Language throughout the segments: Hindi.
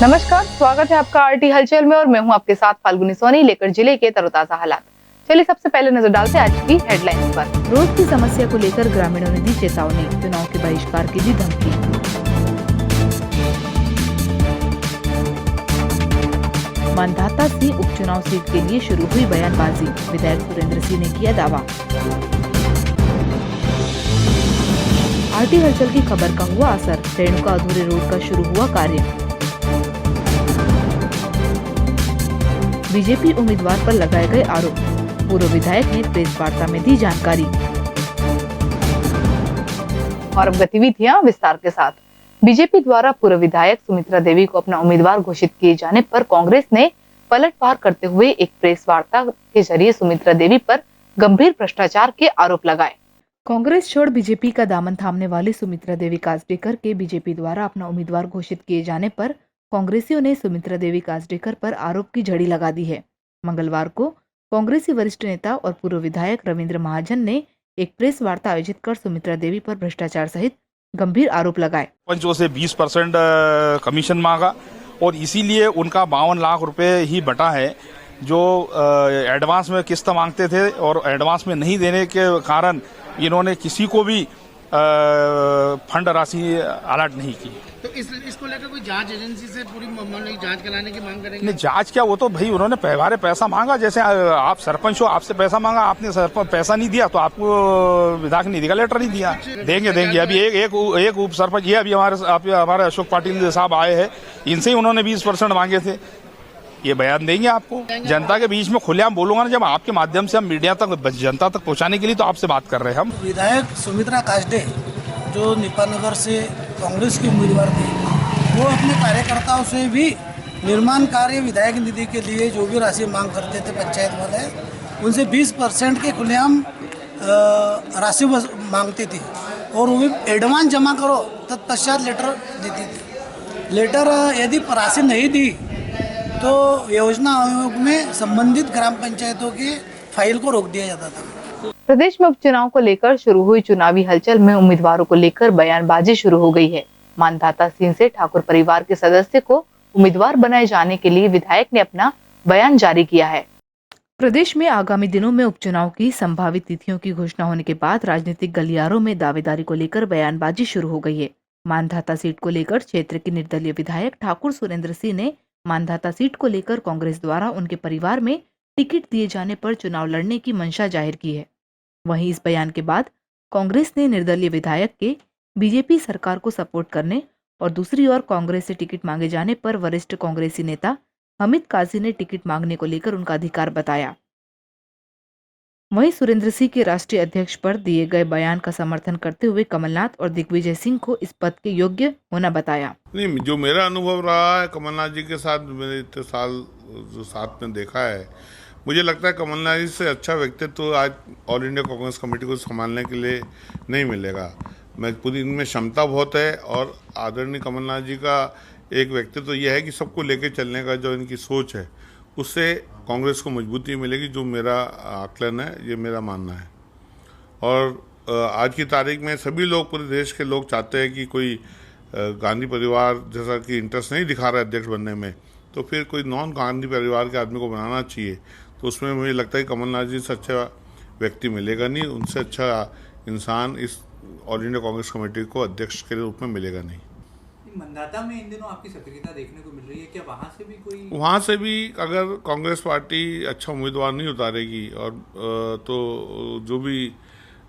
नमस्कार, स्वागत है आपका आरटी हलचल में और मैं हूं आपके साथ फाल्गुनी सोनी लेकर जिले के तरोताजा हालात। चलिए सबसे पहले नजर डालते हैं आज की हेडलाइंस पर। रोड की समस्या को लेकर ग्रामीणों ने दी चेतावनी, चुनाव के बहिष्कार की दी धमकी। मानधाता सिंह उपचुनाव सीट के लिए शुरू हुई बयानबाजी, विधायक सुरेंद्र सिंह ने किया दावा। आरटी हलचल की खबर का हुआ असर, रेणुका अधूरे रोड का शुरू हुआ कार्य। बीजेपी उम्मीदवार पर लगाए गए आरोप, पूर्व विधायक ने प्रेस वार्ता में दी जानकारी। और अब गतिविधियां विस्तार के साथ। बीजेपी द्वारा पूर्व विधायक सुमित्रा देवी को अपना उम्मीदवार घोषित किए जाने पर कांग्रेस ने पलटवार करते हुए एक प्रेस वार्ता के जरिए सुमित्रा देवी पर गंभीर भ्रष्टाचार के आरोप लगाए। कांग्रेस छोड़ बीजेपी का दामन थामने वाली सुमित्रा देवी काजडेकर के बीजेपी द्वारा अपना उम्मीदवार घोषित किए जाने पर कांग्रेसियों ने सुमित्रा देवी काजडेकर पर आरोप की झड़ी लगा दी है। मंगलवार को कांग्रेसी वरिष्ठ नेता और पूर्व विधायक रविंद्र महाजन ने एक प्रेस वार्ता आयोजित कर सुमित्रा देवी पर भ्रष्टाचार सहित गंभीर आरोप लगाए। पंचों से 20% कमीशन मांगा और इसीलिए उनका 52 लाख रुपए ही बटा है, जो एडवांस में किस्त मांगते थे और एडवांस में नहीं देने के कारण इन्होंने किसी को भी फंड राशि अलॉट नहीं की। तो इसको लेकर कोई जांच एजेंसी से पूरी मामले की जांच कराने की मांग करेंगे? नहीं, जांच क्या, वो तो भाई उन्होंने व्यवहार पैसा मांगा। जैसे आप सरपंच हो, आपसे पैसा मांगा, आपने सरपंच पैसा नहीं दिया तो आपको विधायक निधि का लेटर नहीं दिया। देंगे अभी एक उप सरपंच, ये अभी हमारे अशोक पाटिल साहब आए हैं, इनसे ही उन्होंने 20% मांगे थे। ये बयान देंगे आपको, जनता के बीच में खुलेआम बोलूंगा ना, जब आपके माध्यम से हम मीडिया तक जनता तक पहुंचाने के लिए तो आपसे बात कर रहे हैं हम। विधायक सुमित्रा काजडे जो निपानगर से कांग्रेस के उम्मीदवार थे, वो अपने कार्यकर्ताओं से भी निर्माण कार्य विधायक निधि के लिए जो भी राशि मांग करते थे पंचायत वाले, उनसे 20% के खुलेआम राशि मांगते थे और वो भी एडवांस जमा करो तत्पश्चात लेटर देती थी। लेटर यदि राशि नहीं दी तो योजना आयोग में संबंधित ग्राम पंचायतों की फाइल को रोक दिया जाता था। प्रदेश में उपचुनाव को लेकर शुरू हुई चुनावी हलचल में उम्मीदवारों को लेकर बयानबाजी शुरू हो गई है। मानधाता सिंह से ठाकुर परिवार के सदस्य को उम्मीदवार बनाए जाने के लिए विधायक ने अपना बयान जारी किया है। प्रदेश में आगामी दिनों में उपचुनाव की संभावित तिथियों की घोषणा होने के बाद राजनीतिक गलियारों में दावेदारी को लेकर बयानबाजी शुरू हो गई है। मानधाता सीट को लेकर क्षेत्र के निर्दलीय विधायक ठाकुर सुरेंद्र सिंह ने मानधाता सीट को लेकर कांग्रेस द्वारा उनके परिवार में टिकट दिए जाने पर चुनाव लड़ने की मंशा जाहिर की है। वहीं इस बयान के बाद कांग्रेस ने निर्दलीय विधायक के बीजेपी सरकार को सपोर्ट करने और दूसरी ओर कांग्रेस से टिकट मांगे जाने पर वरिष्ठ कांग्रेसी नेता हमीद काजी ने टिकट मांगने को लेकर उनका अधिकार बताया। वहीं सुरेंद्र सिंह के राष्ट्रीय अध्यक्ष पर दिए गए बयान का समर्थन करते हुए कमलनाथ और दिग्विजय सिंह को इस पद के योग्य होना बताया। नहीं, जो मेरा अनुभव रहा है कमलनाथ जी के साथ, मैंने इतने साल जो साथ में देखा है, मुझे लगता है कमलनाथ जी से अच्छा व्यक्तित्व तो आज ऑल इंडिया कांग्रेस कमेटी को संभालने के लिए नहीं मिलेगा। मैं पूरी इनमें क्षमता बहुत है और आदरणीय कमलनाथ जी का एक व्यक्तित्व तो यह है कि सबको लेके चलने का जो इनकी सोच है, उससे कांग्रेस को मजबूती मिलेगी, जो मेरा आकलन है, ये मेरा मानना है। और आज की तारीख में सभी लोग, पूरे देश के लोग चाहते हैं कि कोई गांधी परिवार जैसा कि इंटरेस्ट नहीं दिखा रहा है अध्यक्ष बनने में, तो फिर कोई नॉन गांधी परिवार के आदमी को बनाना चाहिए। तो उसमें मुझे लगता है कमलनाथ जी से अच्छा व्यक्ति मिलेगा नहीं, उनसे अच्छा इंसान इस ऑल इंडिया कांग्रेस कमेटी को अध्यक्ष के रूप में मिलेगा नहीं। मंदाता में इन दिनों आपकी सक्रियता देखने को मिल रही है, क्या वहाँ से भी कोई? वहाँ से भी अगर कांग्रेस पार्टी अच्छा उम्मीदवार नहीं उतारेगी और तो जो भी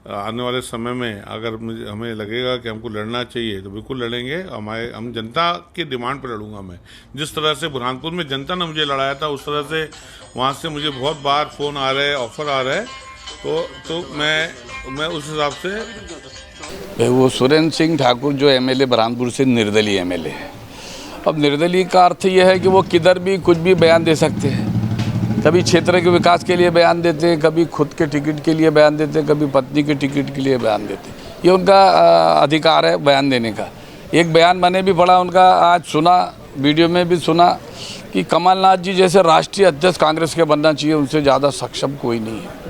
आने वाले समय में अगर हमें लगेगा कि हमको लड़ना चाहिए तो बिल्कुल लड़ेंगे। हम जनता की डिमांड पर लड़ूंगा मैं। जिस तरह से बुरहानपुर में जनता ने मुझे लड़ाया था, उस तरह से वहाँ से मुझे बहुत बार फ़ोन आ रहे हैं, ऑफर आ रहे हैं, तो मैं उस हिसाब से। वो सुरेंद्र सिंह ठाकुर जो एमएलए बुरहानपुर से निर्दलीय एमएलए है। अब निर्दलीय का अर्थ यह है कि वो किधर भी कुछ भी बयान दे सकते हैं। कभी क्षेत्र के विकास के लिए बयान देते हैं, कभी खुद के टिकट के लिए बयान देते हैं, कभी पत्नी के टिकट के लिए बयान देते हैं। ये उनका अधिकार है बयान देने का। एक बयान मैंने भी पढ़ा उनका, आज सुना, वीडियो में भी सुना कि कमलनाथ जी जैसे राष्ट्रीय अध्यक्ष कांग्रेस के बनना चाहिए, उनसे ज़्यादा सक्षम कोई नहीं है।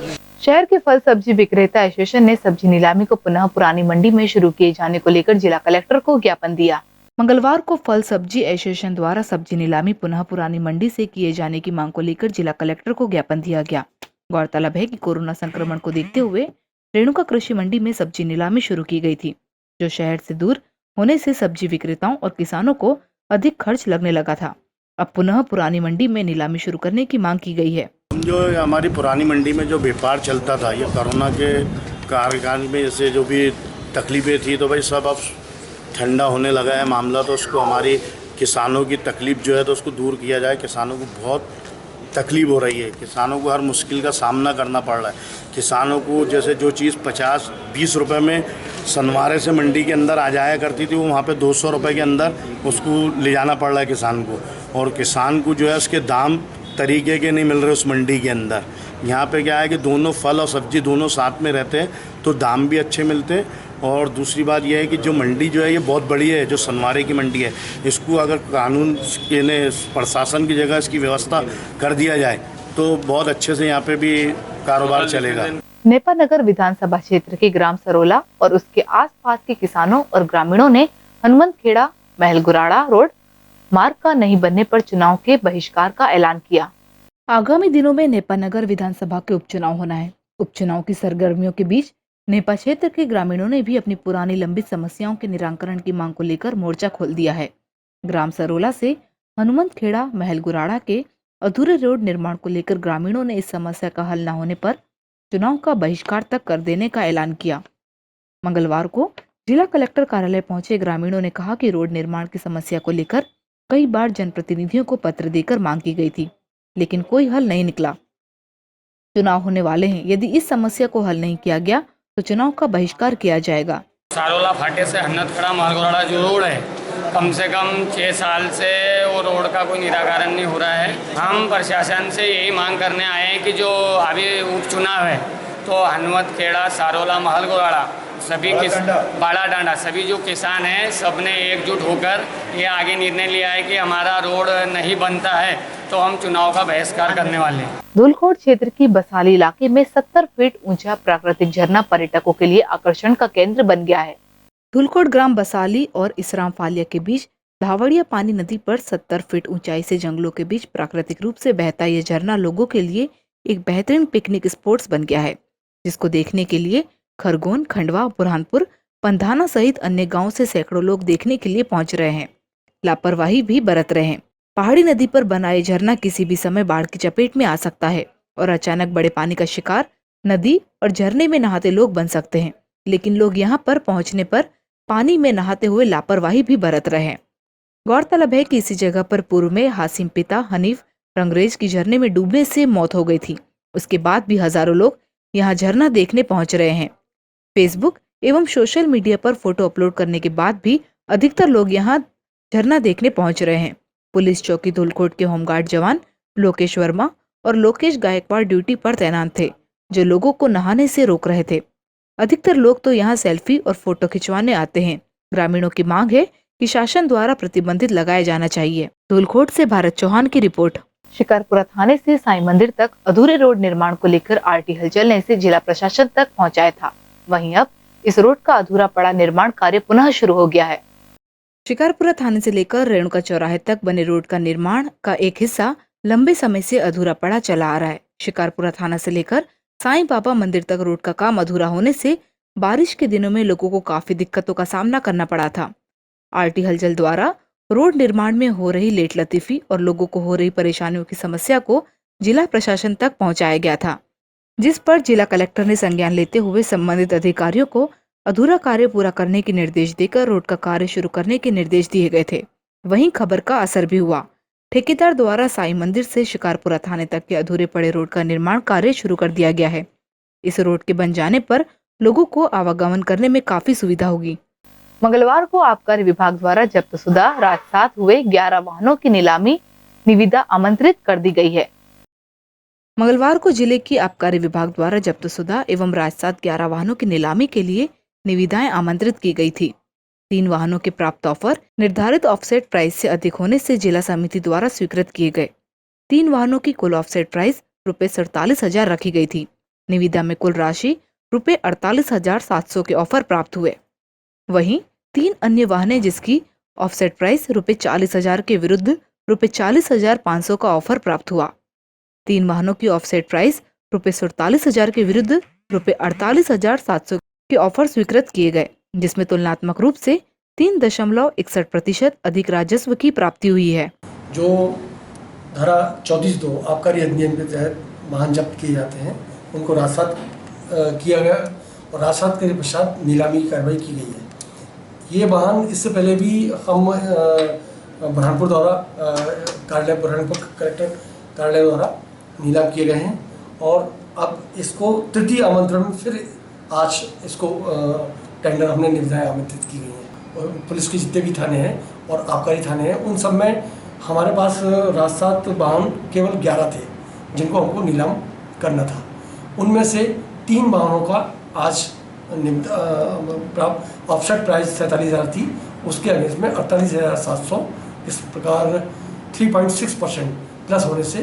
शहर के फल सब्जी विक्रेता एसोसिएशन ने सब्जी नीलामी को पुनः पुरानी मंडी में शुरू किए जाने को लेकर जिला कलेक्टर को ज्ञापन दिया। मंगलवार को फल सब्जी एसोसिएशन द्वारा सब्जी नीलामी पुनः पुरानी मंडी से किए जाने की मांग को लेकर जिला कलेक्टर को ज्ञापन दिया गया। गौरतलब है कि कोरोना संक्रमण को देखते हुए रेणुका कृषि मंडी में सब्जी नीलामी शुरू की गई थी, जो शहर से दूर होने से सब्जी विक्रेताओं और किसानों को अधिक खर्च लगने लगा था। अब पुनः पुरानी मंडी में नीलामी शुरू करने की मांग की गई है। जो हमारी पुरानी मंडी में जो व्यापार चलता था, ये कोरोना के कार्यकाल में जैसे जो भी तकलीफें थी, तो भाई सब अब ठंडा होने लगा है मामला, तो उसको हमारी किसानों की तकलीफ़ जो है तो उसको दूर किया जाए। किसानों को बहुत तकलीफ़ हो रही है, किसानों को हर मुश्किल का सामना करना पड़ रहा है। किसानों को जैसे जो चीज़ 50-20 रुपए में सनवारे से मंडी के अंदर आ जाया करती थी, वो वहाँ पे 200 रुपए के अंदर उसको ले जाना पड़ रहा है किसान को। और किसान को जो है उसके दाम तरीके के नहीं मिल रहे उस मंडी के अंदर। यहाँ पे क्या है कि दोनों फल और सब्जी दोनों साथ में रहते हैं तो दाम भी अच्छे मिलते हैं। और दूसरी बात यह है कि जो मंडी जो है ये बहुत बड़ी है, जो सनवारे की मंडी है, इसको अगर कानून ने प्रशासन की जगह इसकी व्यवस्था कर दिया जाए तो बहुत अच्छे से यहाँ पे भी कारोबार चलेगा। नेपा नगर विधानसभा क्षेत्र के ग्राम सरोला और उसके आसपास के किसानों और ग्रामीणों ने हनुमंत खेड़ा महलगुराड़ा रोड मार्ग का नहीं बनने पर चुनाव के बहिष्कार का ऐलान किया। आगामी दिनों में नेपा नगर विधानसभा के उपचुनाव होना है। उपचुनाव की सरगर्मियों के बीच नेपा क्षेत्र के ग्रामीणों ने भी अपनी पुरानी लंबित समस्याओं के निराकरण की मांग को लेकर मोर्चा खोल दिया है। ग्राम सरोला से हनुमंत खेड़ा महलगुराड़ा के अधूरे रोड निर्माण को लेकर ग्रामीणों ने इस समस्या का हल न होने पर चुनाव का बहिष्कार तक कर देने का ऐलान किया। मंगलवार को जिला कलेक्टर कार्यालय पहुंचे ग्रामीणों ने कहा कि रोड निर्माण की समस्या को लेकर कई बार जनप्रतिनिधियों को पत्र देकर मांग की गई थी, लेकिन कोई हल नहीं निकला। चुनाव होने वाले हैं, यदि इस समस्या को हल नहीं किया गया तो चुनाव का बहिष्कार किया जाएगा। सारोला फाटे से हन्नतखड़ा महलगुराड़ा जो रोड है, कम से कम 6 साल से वो रोड का कोई निराकरण नहीं हो रहा है। हम प्रशासन से यही मांग करने आए हैं कि जो अभी उपचुनाव है तो हनुमत खेड़ा सारोला महलगुराड़ा सभी बाड़ा डांडा सभी जो किसान हैं सब ने एकजुट होकर ये आगे निर्णय लिया है कि हमारा रोड नहीं बनता है तो हम चुनाव का बहिष्कार करने वाले हैं। धूलकोट क्षेत्र की बसाली इलाके में 70 फीट ऊंचा प्राकृतिक झरना पर्यटकों के लिए आकर्षण का केंद्र बन गया है। धूलकोट ग्राम बसाली और इसराम फालिया के बीच धावड़िया पानी नदी पर 70 फीट ऊंचाई से जंगलों के बीच प्राकृतिक रूप से बहता ये झरना लोगों के लिए एक बेहतरीन पिकनिक स्पॉट बन गया है, जिसको देखने के लिए खरगोन, खंडवा, बुरहानपुर, पंधाना सहित अन्य गांव से सैकड़ों लोग देखने के लिए पहुंच रहे हैं। लापरवाही भी बरत रहे हैं। पहाड़ी नदी पर बना ये झरना किसी भी समय बाढ़ की चपेट में आ सकता है और अचानक बड़े पानी का शिकार नदी और झरने में नहाते लोग बन सकते हैं, लेकिन लोग यहाँ पर पहुंचने पर पानी में नहाते हुए लापरवाही भी बरत रहे हैं। गौरतलब है कि इसी जगह पर पूर्व में हासिम पिता हनीफ रंगरेज की झरने में डूबने से मौत हो गई थी। उसके बाद भी हजारों लोग यहाँ झरना देखने पहुंच रहे हैं। फेसबुक एवं सोशल मीडिया पर फोटो अपलोड करने के बाद भी अधिकतर लोग यहाँ झरना देखने पहुंच रहे हैं। पुलिस चौकी धूलकोट के होमगार्ड जवान लोकेश वर्मा और लोकेश गायकवाड़ ड्यूटी पर तैनात थे, जो लोगों को नहाने से रोक रहे थे। अधिकतर लोग तो यहाँ सेल्फी और फोटो खिंचवाने आते हैं। ग्रामीणों की मांग है कि शासन द्वारा प्रतिबंधित लगाया जाना चाहिए। धूलकोट से भारत चौहान की रिपोर्ट। शिकारपुरा थाने से साईं मंदिर तक अधूरे रोड निर्माण को लेकर आरटी हलचल ने इसे जिला प्रशासन तक पहुंचाया था। वहीं अब इस रोड का अधूरा पड़ा निर्माण कार्य पुनः शुरू हो गया है। शिकारपुरा थाने से लेकर रेणुका चौराहे तक बने रोड का निर्माण का एक हिस्सा लंबे समय से अधूरा पड़ा चला आ रहा है। शिकारपुरा थाना से लेकर साईं बाबा मंदिर तक रोड का काम अधूरा होने से बारिश के दिनों में लोगों को काफी दिक्कतों का सामना करना पड़ा था। आरटी हलचल द्वारा रोड निर्माण में हो रही लेट लतीफी और लोगों को हो रही परेशानियों की समस्या को जिला प्रशासन तक पहुंचाया गया था, जिस पर जिला कलेक्टर ने संज्ञान लेते हुए संबंधित अधिकारियों को अधूरा कार्य पूरा करने के निर्देश देकर रोड का कार्य शुरू करने के निर्देश दिए गए थे। वहीं खबर का असर भी हुआ। ठेकेदार द्वारा साईं मंदिर से शिकारपुरा थाने तक के अधूरे पड़े रोड का निर्माण कार्य शुरू कर दिया गया है। इस रोड के बन जाने पर लोगों को आवागमन करने में काफी सुविधा होगी। मंगलवार को आबकारी विभाग द्वारा जब्तशुदा राजसात हुए 11 वाहनों की नीलामी निविदा आमंत्रित कर दी गई है। मंगलवार को जिले की आबकारी विभाग द्वारा जब्तशुदा एवं राजसात 11 वाहनों की नीलामी के लिए निविदाएं आमंत्रित की गई थी। 3 वाहनों के प्राप्त ऑफर निर्धारित ऑफसेट प्राइस से अधिक होने से जिला समिति द्वारा स्वीकृत किए गए। 3 वाहनों की कुल ऑफसेट प्राइस ₹47,000 रखी गई थी। निविदा में कुल राशि ₹48,700 के ऑफर प्राप्त हुए। वहीं 3 अन्य वाहनें जिसकी ऑफसेट प्राइस ₹40,000 के विरुद्ध ₹40,500 का ऑफर प्राप्त हुआ। 3 वाहनों की ऑफसेट प्राइस ₹47,000 के विरुद्ध ₹48,700 के ऑफर स्वीकृत किए गए, जिसमें तुलनात्मक रूप से 3.61% अधिक राजस्व की प्राप्ति हुई है। जो धारा 34(2) आबकारी अधिनियम के तहत वाहन जब्त किए जाते हैं उनको राजसात किया गया और राजसात के पश्चात नीलामी की कार्रवाई की गई है। ये वाहन इससे पहले भी हम बुरहानपुर द्वारा बुरहानपुर कलेक्टर कार्यालय द्वारा नीलाम किए गए हैं और अब इसको तृतीय आमंत्रण में फिर आज इसको टेंडर हमने निविदाएँ आमंत्रित की गई हैं। और पुलिस के जितने भी थाने हैं और आबकारी थाने हैं उन सब में हमारे पास राजसात वाहन केवल 11 थे जिनको हमको नीलाम करना था। उनमें से 3 वाहनों का आज ऑफसेट प्राइस 47,000 थी, उसके अगेंस्ट में 48,700 इस प्रकार 3.6% प्लस होने से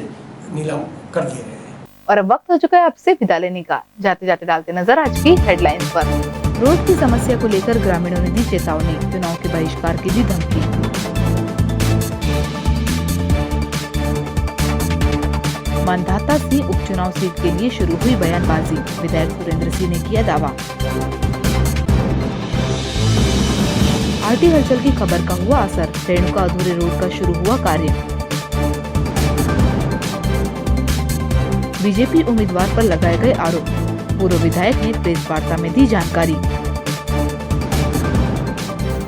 नीलाम कर दिए गए हैं। और अब वक्त हो चुका है आपसे विदा लेने का। जाते जाते डालते नजर आज की हेडलाइंस पर। रोड की समस्या को लेकर ग्रामीणों ने दी चेतावनी, चुनाव के बहिष्कार की दी धमकी। मानधाता सिंह उपचुनाव सीट के लिए शुरू हुई बयानबाजी, विधायक सुरेंद्र सिंह ने किया दावा। आरटी हलचल की खबर का हुआ असर, रेणुका अधूरे रोड का शुरू हुआ कार्य। बीजेपी उम्मीदवार पर लगाए गए आरोप, पूर्व विधायक ने प्रेस वार्ता में दी जानकारी।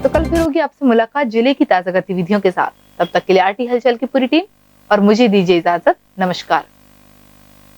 तो कल फिर होगी आपसे मुलाकात जिले की ताजा गतिविधियों के साथ। तब तक के लिए आरटी हलचल की पूरी टीम और मुझे दीजिए इजाजत। नमस्कार।